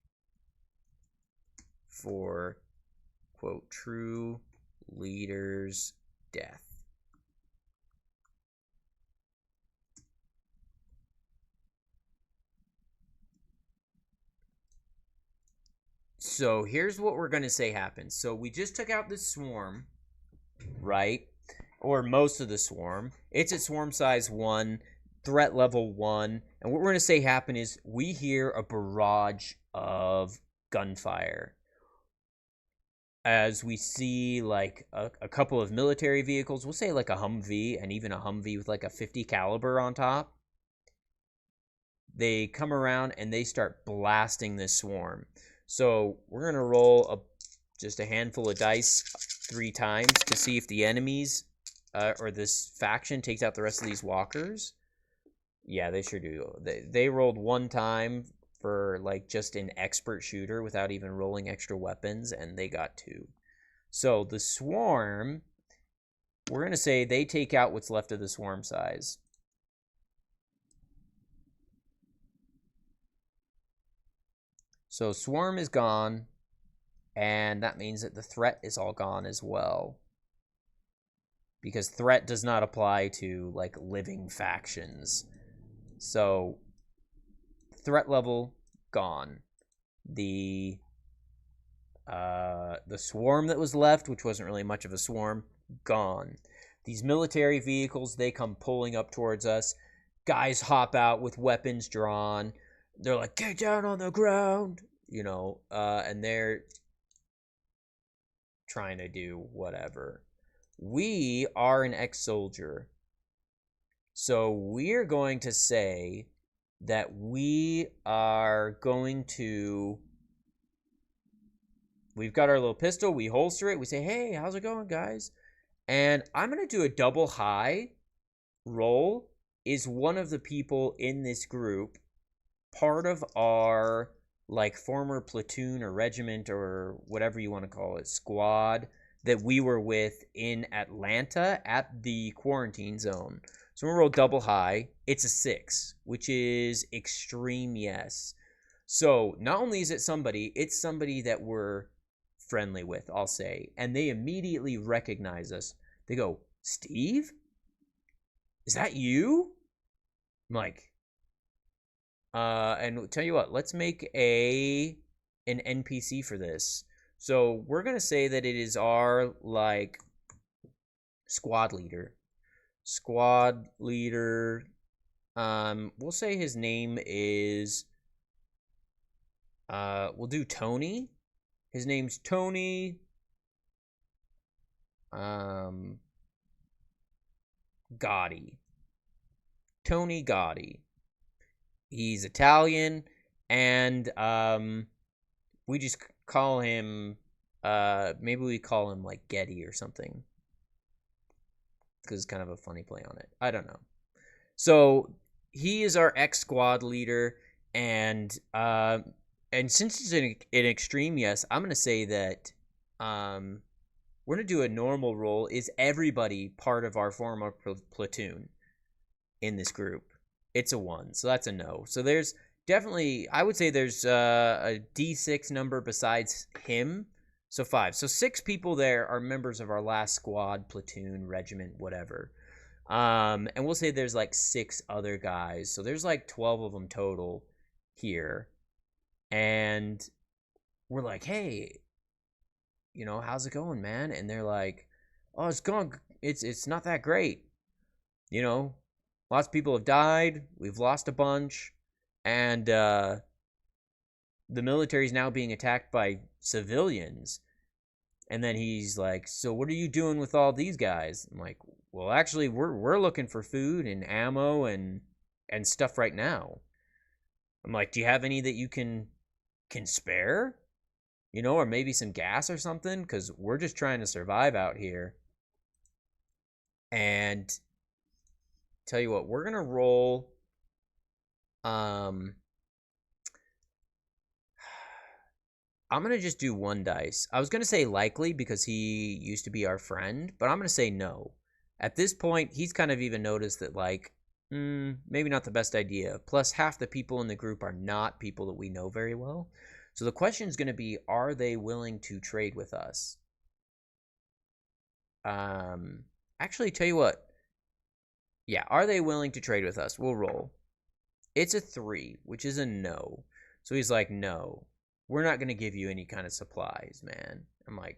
for, quote, true leader's death. So here's what we're going to say happens. So we just took out the swarm, right? Or most of the swarm. It's at swarm size 1, threat level 1. And what we're going to say happen is we hear a barrage of gunfire. As we see like a couple of military vehicles, we'll say like a Humvee, and even a Humvee with like a 50 caliber on top. They come around and they start blasting this swarm. So we're going to roll just a handful of dice 3 times to see if the enemies or this faction takes out the rest of these walkers. Yeah, they sure do. They rolled 1 time for like just an expert shooter without even rolling extra weapons, and they got 2. So the swarm, we're going to say they take out what's left of the swarm size. So swarm is gone, and that means that the threat is all gone as well. Because threat does not apply to like living factions. So threat level gone. The swarm that was left, which wasn't really much of a swarm, gone. These military vehicles, they come pulling up towards us. Guys hop out with weapons drawn. They're like, get down on the ground, you know, and they're trying to do whatever. We are an ex-soldier. So we're going to say that we are going to... We've got our little pistol. We holster it. We say, hey, how's it going, guys? And I'm going to do a double high roll. Is one of the people in this group part of our like former platoon or regiment or whatever you want to call it, squad that we were with in Atlanta at the quarantine zone? So we're going to roll double high. It's a 6, which is extreme yes. So not only is it somebody, it's somebody that we're friendly with, I'll say. And they immediately recognize us. They go, Steve? Is that you? I'm like, and tell you what, let's make an NPC for this. So we're going to say that it is our, like, squad leader. Squad leader. We'll say his name is, we'll do Tony. His name's Tony. Gotti. Tony Gotti. He's Italian, and we just call him. Maybe we call him like Getty or something, because it's kind of a funny play on it. I don't know. So he is our X squad leader, and since it's an extreme yes, I'm gonna say that we're gonna do a normal roll. Is everybody part of our former platoon in this group? It's a 1, so that's a no. So there's definitely, I would say there's a D6 number besides him. So 5. So 6 people there are members of our last squad, platoon, regiment, whatever. And we'll say there's like 6 other guys. So there's like 12 of them total here. And we're like, hey, how's it going, man? And they're like, oh, it's not that great. Lots of people have died. We've lost a bunch. And the military's now being attacked by civilians. And then he's like, so what are you doing with all these guys? I'm like, well, actually, we're looking for food and ammo and stuff right now. I'm like, do you have any that you can spare? Or maybe some gas or something? Because we're just trying to survive out here. And tell you what, we're going to roll... I'm going to just do 1 dice. I was going to say likely because he used to be our friend, but I'm going to say no. At this point, he's kind of even noticed that, like, maybe not the best idea. Plus, half the people in the group are not people that we know very well. So the question is going to be, are they willing to trade with us? Actually, tell you what. Yeah, are they willing to trade with us? We'll roll. It's a 3, which is a no. So he's like, no. We're not going to give you any kind of supplies, man. I'm like,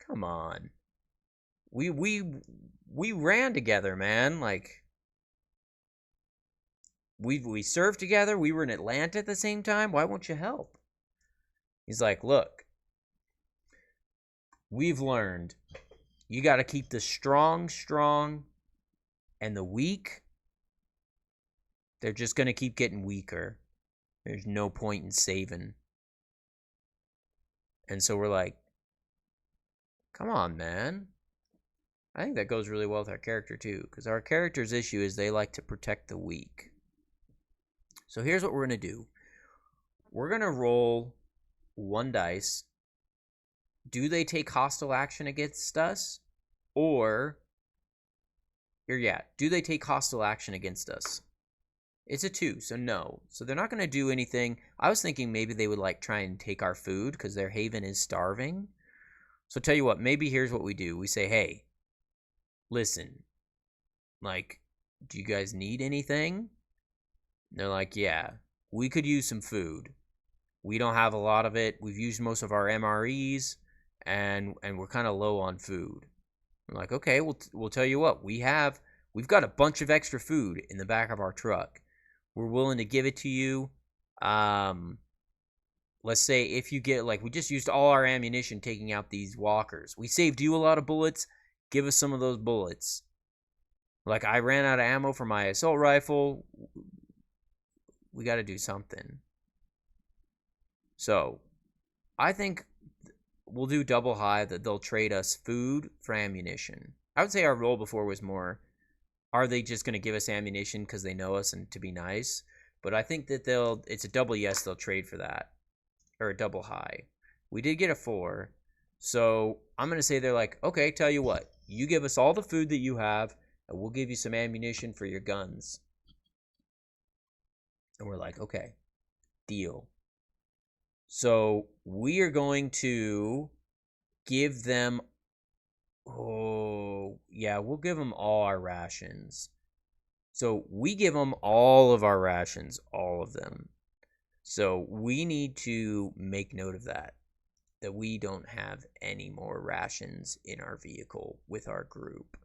come on. We ran together, man. Like, we served together. We were in Atlanta at the same time. Why won't you help? He's like, look, we've learned you got to keep the strong, and the weak, they're just going to keep getting weaker. There's no point in saving. And so we're like, come on, man. I think that goes really well with our character, too, because our character's issue is they like to protect the weak. So here's what we're going to do. We're going to roll 1 dice. Do they take hostile action against us? Or do they take hostile action against us? It's a 2, so no. So they're not going to do anything. I was thinking maybe they would like try and take our food because their haven is starving. So tell you what, maybe here's what we do. We say, hey, listen, like, do you guys need anything? And they're like, yeah, we could use some food. We don't have a lot of it. We've used most of our MREs, and we're kind of low on food. I'm like, okay, we'll tell you what. We've got a bunch of extra food in the back of our truck. We're willing to give it to you. Let's say if you get, like, we just used all our ammunition taking out these walkers. We saved you a lot of bullets. Give us some of those bullets. Like, I ran out of ammo for my assault rifle. We got to do something. So, I think we'll do double high that they'll trade us food for ammunition. I would say our role before was more, are they just going to give us ammunition because they know us and to be nice? But I think that it's a double yes, they'll trade for that. Or a double high. We did get a 4. So I'm going to say they're like, okay, tell you what. You give us all the food that you have, and we'll give you some ammunition for your guns. And we're like, okay, deal. So we are going to give them... Oh, yeah, we'll give them all our rations. So we give them all of our rations, all of them. So we need to make note of that we don't have any more rations in our vehicle with our group.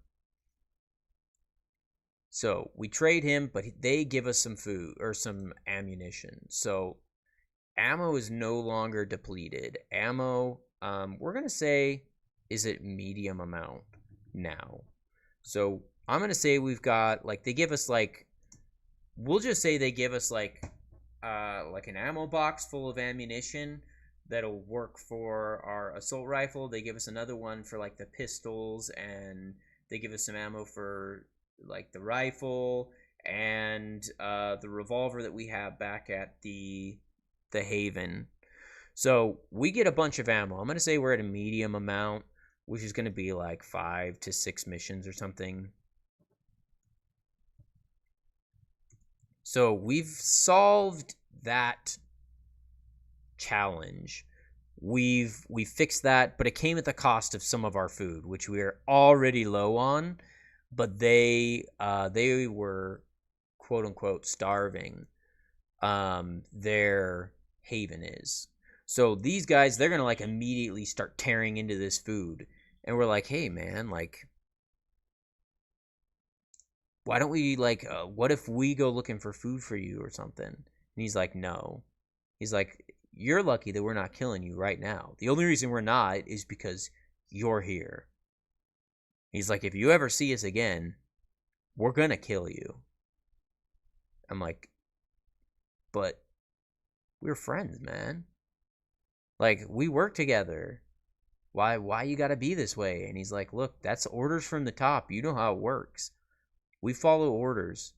So we trade him, but they give us some food or some ammunition. So ammo is no longer depleted. Ammo, we're going to say, is it medium amount now? So I'm going to say we've got, like, they give us, like, we'll just say they give us like an ammo box full of ammunition that'll work for our assault rifle. They give us another one for like the pistols, and they give us some ammo for like the rifle and the revolver that we have back at the Haven. So we get a bunch of ammo. I'm gonna say we're at a medium amount, which is gonna be like 5 to 6 missions or something. So we've solved that challenge. We fixed that, but it came at the cost of some of our food, which we are already low on. But they were quote unquote starving. Their Haven is. So these guys, they're gonna like immediately start tearing into this food, and we're like, hey man, like, why don't we like, what if we go looking for food for you or something? And he's like, no. He's like, you're lucky that we're not killing you right now. The only reason we're not is because you're here. He's like, if you ever see us again, we're gonna kill you. I'm like, but we're friends, man. Like, we work together. Why you gotta be this way? And he's like, look, that's orders from the top. You know how it works. We follow orders.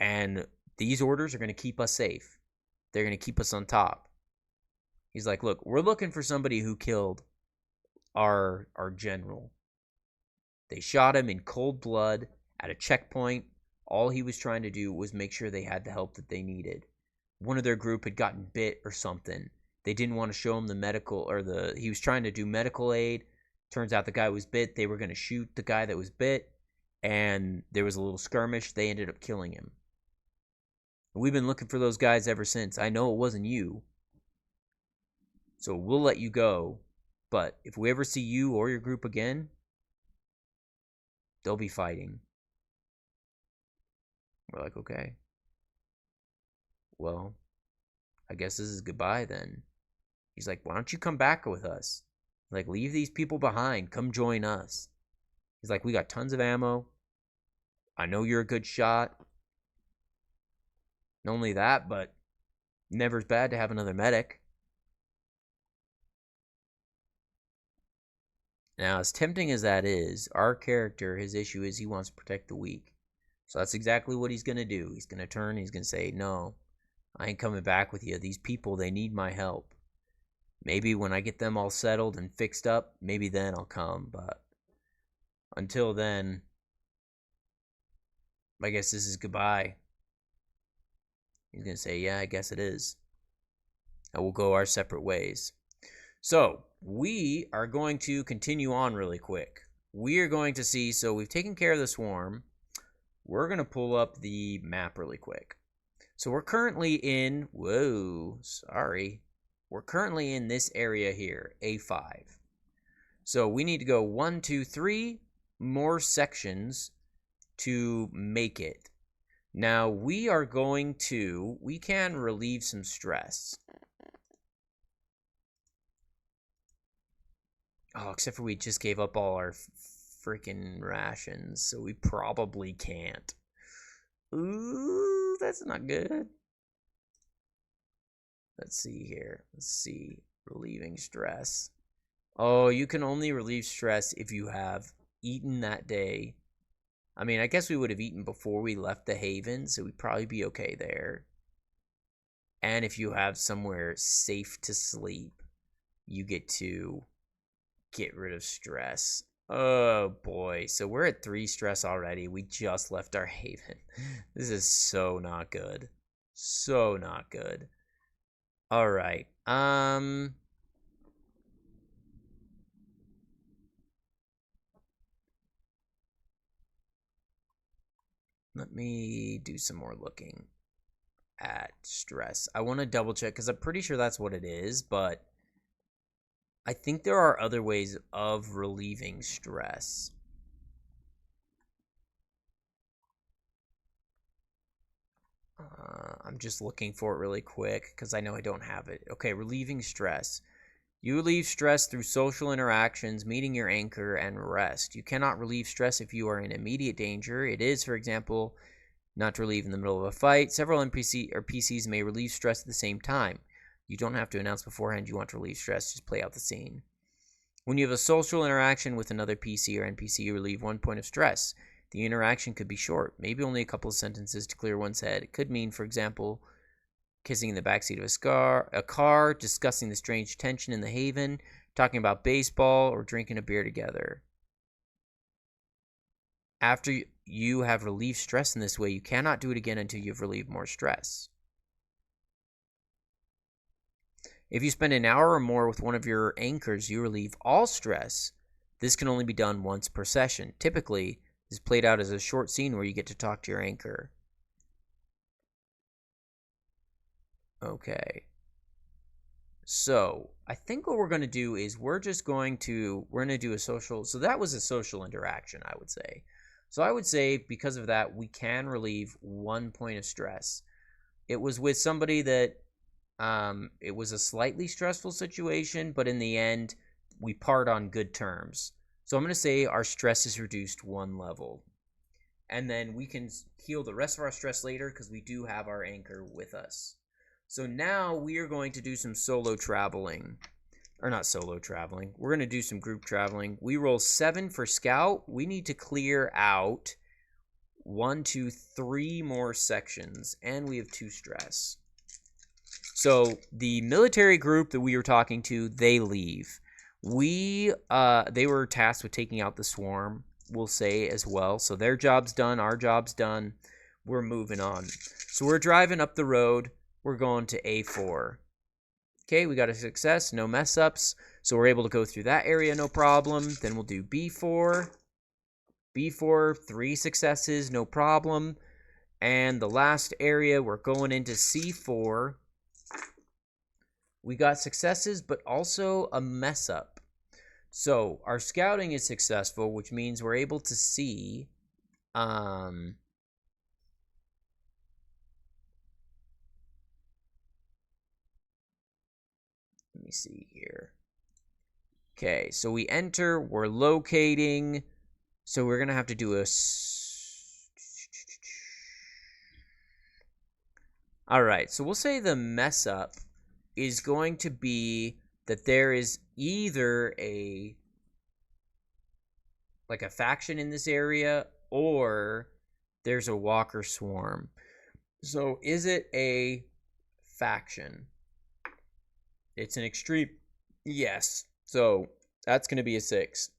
And these orders are gonna keep us safe. They're gonna keep us on top. He's like, look, we're looking for somebody who killed our general. They shot him in cold blood at a checkpoint. All he was trying to do was make sure they had the help that they needed. One of their group had gotten bit or something. They didn't want to show him the medical, or he was trying to do medical aid. Turns out the guy was bit. They were going to shoot the guy that was bit, and there was a little skirmish. They ended up killing him. We've been looking for those guys ever since. I know it wasn't you, so we'll let you go. But if we ever see you or your group again, they'll be fighting. We're like, okay. Well, I guess this is goodbye then. He's like, why don't you come back with us? Like, leave these people behind. Come join us. He's like, we got tons of ammo. I know you're a good shot. Not only that, but never's bad to have another medic. Now, as tempting as that is, our character, his issue is he wants to protect the weak. So that's exactly what he's going to do. He's going to turn, he's going to say, no, I ain't coming back with you. These people, they need my help. Maybe when I get them all settled and fixed up, maybe then I'll come. But until then, I guess this is goodbye. He's going to say, yeah, I guess it is. And we'll go our separate ways. So we are going to continue on really quick. We are going to see, so we've taken care of the swarm. We're going to pull up the map really quick. So we're currently in, we're currently in this area here, A5. So we need to go 1, 2, 3 more sections to make it. Now we can relieve some stress. Oh, except for we just gave up all our freaking rations, so we probably can't. Ooh, that's not good. Let's see here. Let's see. Relieving stress. Oh, you can only relieve stress if you have eaten that day. I mean, I guess we would have eaten before we left the Haven, so we'd probably be okay there. And if you have somewhere safe to sleep, you get to get rid of stress. Oh boy, so we're at 3 stress already. We just left our Haven. This is so not good. So not good. All right. Let me do some more looking at stress. I want to double check because I'm pretty sure that's what it is, but I think there are other ways of relieving stress. I'm just looking for it really quick because I know I don't have it. Okay, relieving stress. You relieve stress through social interactions, meeting your anchor, and rest. You cannot relieve stress if you are in immediate danger. It is, for example, not to relieve in the middle of a fight. Several NPC or PCs may relieve stress at the same time. You don't have to announce beforehand you want to relieve stress, just play out the scene. When you have a social interaction with another PC or NPC, you relieve 1 point of stress. The interaction could be short, maybe only a couple of sentences to clear one's head. It could mean, for example, kissing in the backseat of a car, discussing the strange tension in the Haven, talking about baseball, or drinking a beer together. After you have relieved stress in this way, you cannot do it again until you've relieved more stress. If you spend an hour or more with one of your anchors, you relieve all stress. This can only be done once per session. Typically, this is played out as a short scene where you get to talk to your anchor. Okay. So, I think what we're going to do is we're going to do a social. So that was a social interaction, I would say. So I would say because of that, we can relieve 1 point of stress. It was with somebody that it was a slightly stressful situation, but in the end, we part on good terms. So I'm going to say our stress is reduced 1 level. And then we can heal the rest of our stress later because we do have our anchor with us. So now we are going to do some solo traveling. Or not solo traveling. We're going to do some group traveling. We roll 7 for scout. We need to clear out 1, 2, 3 more sections. And we have 2 stress. So the military group that we were talking to, they leave. They were tasked with taking out the swarm, we'll say as well. So their job's done, our job's done. We're moving on. So we're driving up the road. We're going to A4. Okay, we got a success, no mess ups. So we're able to go through that area, no problem. Then we'll do B4. B4, 3 successes, no problem. And the last area, we're going into C4. We got successes, but also a mess up. So our scouting is successful, which means we're able to see let me see here. Okay, so we enter, we're locating. So we're going to have to do a... All right, so we'll say the mess up is going to be that there is either a faction in this area or there's a walker swarm. So is it a faction? It's an extreme yes. So that's going to be a 6.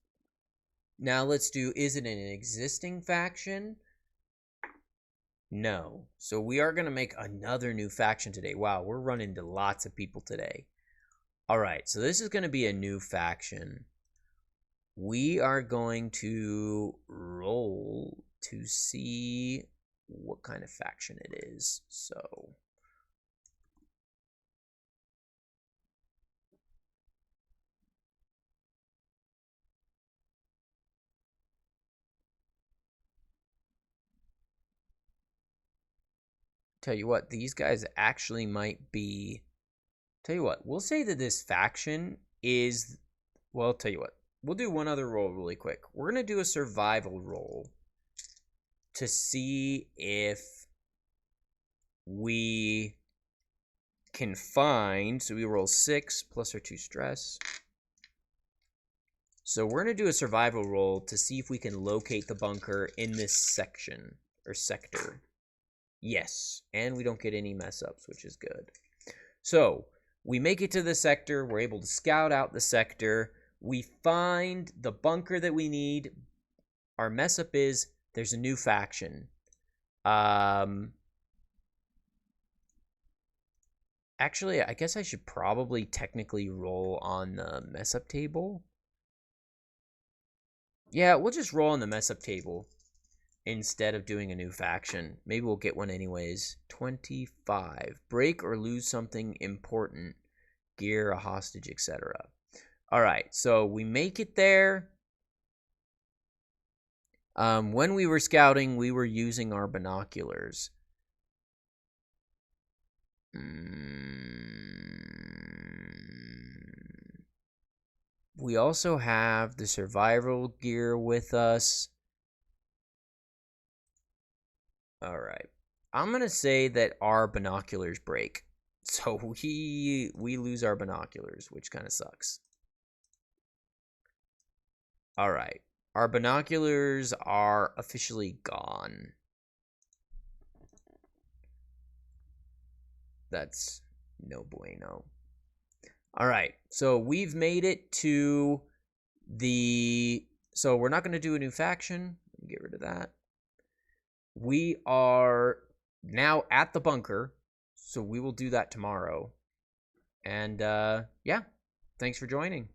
Now let's do, is it an existing faction? No. So we are going to make another new faction today. Wow, we're running into lots of people today. All right, so this is going to be a new faction. We are going to roll to see what kind of faction it is. So tell you what, these guys actually might be... Tell you what, we'll say that this faction is... Well, tell you what, we'll do one other roll really quick. We're going to do a survival roll to see if we can find... So we roll 6 plus our 2 stress. So we're going to do a survival roll to see if we can locate the bunker in this section or sector. Yes, and we don't get any mess ups, which is good. So we make it to the sector. We're able to scout out the sector. We find the bunker that we need. Our mess up is there's a new faction. Actually, I guess I should probably technically roll on the mess up table. Yeah, we'll just roll on the mess up table instead of doing a new faction. Maybe we'll get one anyways. 25. Break or lose something important. Gear, a hostage, etc. All right, so we make it there. When we were scouting, we were using our binoculars. We also have the survival gear with us. All right. I'm going to say that our binoculars break. So we lose our binoculars, which kind of sucks. All right. Our binoculars are officially gone. That's no bueno. All right. So we've made it to the... So we're not going to do a new faction. Get rid of that. We are now at the bunker. So we will do that tomorrow. And yeah, thanks for joining.